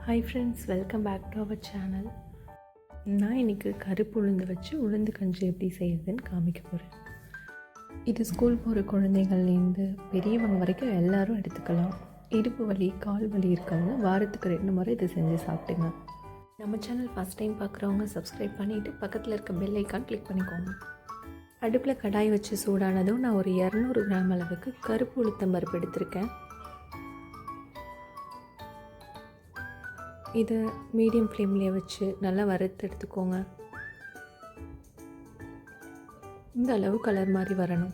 Hi friends, welcome back to our channel. நான் இன்றைக்கி கருப்பு உளுந்து வச்சு உளுந்து கஞ்சி எப்படி செய்யுதுன்னு காமிக்க போகிறேன். இது ஸ்கூல் போகிற குழந்தைகள்லேருந்து பெரியவங்க வரைக்கும் எல்லோரும் எடுத்துக்கலாம். இடுப்பு வலி, கால் வலி இருக்கவங்க வாரத்துக்கு 2 முறை இது செஞ்சு சாப்பிட்டுங்க. நம்ம சேனல் ஃபஸ்ட் டைம் பார்க்குறவங்க சப்ஸ்கிரைப் பண்ணிவிட்டு பக்கத்தில் இருக்க பெல் ஐக்கான் கிளிக் பண்ணிக்கோங்க. அடுப்பில் கடாய் வச்சு சூடானதும் நான் ஒரு 200 கிராம் அளவுக்கு கருப்பு உளுத்தம்பருப்பு எடுத்திருக்கேன். இதை மீடியம் ஃப்ளேம்லேயே வச்சு நல்லா வறுத்து எடுத்துக்கோங்க. இந்த அளவு கலர் மாதிரி வரணும்.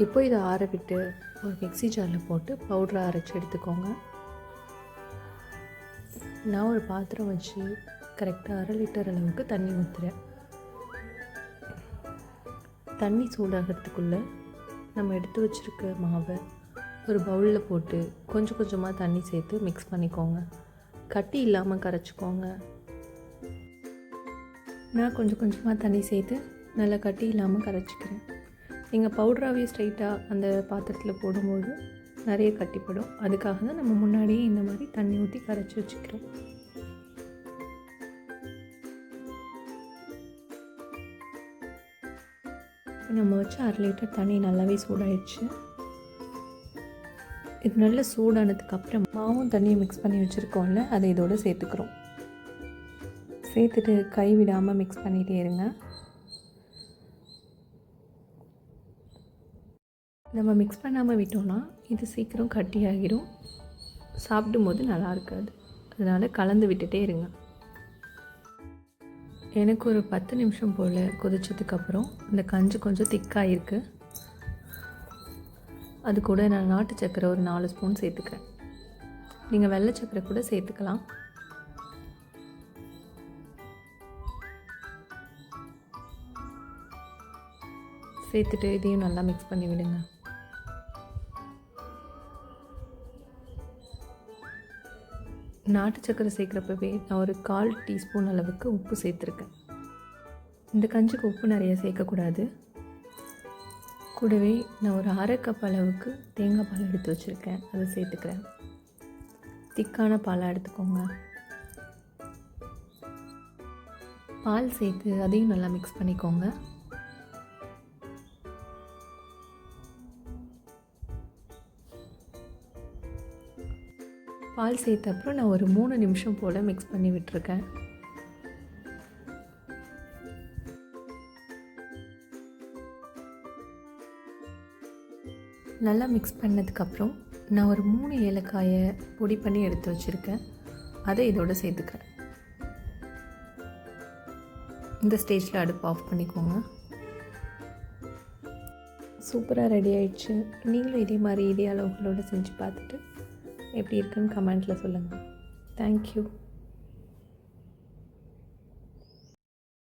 இப்போ இதை ஆற விட்டு ஒரு மிக்ஸி ஜாரில் போட்டு பவுடரை அரைச்சி எடுத்துக்கோங்க. நான் ஒரு பாத்திரம் வச்சு கரெக்டாக 1/2 லிட்டர் அளவுக்கு தண்ணி ஊற்றுறேன். தண்ணி சூடாகிறதுக்குள்ளே நம்ம எடுத்து வச்சுருக்க மாவை ஒரு பவுலில் போட்டு கொஞ்சம் கொஞ்சமாக தண்ணி சேர்த்து மிக்ஸ் பண்ணிக்கோங்க. கட்டி இல்லாமல் கரைச்சிக்கோங்க. நான் கொஞ்சம் கொஞ்சமாக தண்ணி சேர்த்து நல்லா கட்டி இல்லாமல் கரைச்சிக்கிறேன். நீங்கள் பவுடராகவே ஸ்ட்ரைட்டாக அந்த பாத்திரத்தில் போடும்போது நிறைய கட்டிப்படும். அதுக்காக தான் நம்ம முன்னாடியே இந்த மாதிரி தண்ணி ஊற்றி கரைச்சி வச்சுக்கிறோம். நம்ம வச்சு 1/2 லிட்டர் தண்ணி நல்லாவே சூடாயிடுச்சு. இது நல்லா சூடானதுக்கப்புறம் மாவும் தண்ணியும் மிக்ஸ் பண்ணி வச்சுருக்கோம்ல, அதை இதோடு சேர்த்துக்கிறோம். சேர்த்துட்டு கை விடாமல் மிக்ஸ் பண்ணிகிட்டே இருங்க. நம்ம மிக்ஸ் பண்ணாமல் விட்டோம்னா இது சீக்கிரம் கட்டியாகிடும், சாப்பிடும்போது நல்லா இருக்காது. அதனால் கலந்து விட்டுட்டே இருங்க. எனக்கு ஒரு 10 நிமிஷம் போல் கொதிச்சதுக்கப்புறம் இந்த கஞ்சி கொஞ்சம் திக்காக இருக்குது. அது கூட நான் நாட்டு சர்க்கரை ஒரு 4 ஸ்பூன் சேர்த்துக்கிறேன். நீங்கள் வெள்ளை சர்க்கரை கூட சேர்த்துக்கலாம். சேர்த்துட்டு இதையும் நல்லா மிக்ஸ் பண்ணி விடுங்க. நாட்டு சர்க்கரை சேர்க்குறப்பவே நான் ஒரு 1/4 டீஸ்பூன் அளவுக்கு உப்பு சேர்த்துருக்கேன். இந்த கஞ்சிக்கு உப்பு நிறைய சேர்க்கக்கூடாது. கூடவே நான் ஒரு 1/2 கப் அளவுக்கு தேங்காய் பால் எடுத்து வச்சுருக்கேன், அதை சேர்த்துக்கிறேன். திக்கான பாலாக எடுத்துக்கோங்க. பால் சேர்த்து அதையும் நல்லா மிக்ஸ் பண்ணிக்கோங்க. பால் சேர்த்த அப்புறம் நான் ஒரு 3 நிமிஷம் போல் மிக்ஸ் பண்ணி விட்டுருக்கேன். நல்லா மிக்ஸ் பண்ணதுக்கப்புறம் நான் ஒரு 3 ஏலக்காயை பொடி பண்ணி எடுத்து வச்சுருக்கேன், அதை இதோடு சேர்த்துக்கிறேன். இந்த ஸ்டேஜில் அடுப்பு ஆஃப் பண்ணிக்கோங்க. சூப்பராக ரெடி ஆயிடுச்சு. நீங்களும் இதே மாதிரி இதே அளவுகளோடு செஞ்சு பார்த்துட்டு எப்படி இருக்குன்னு கமெண்ட்டில் சொல்லுங்கள். தேங்க்யூ.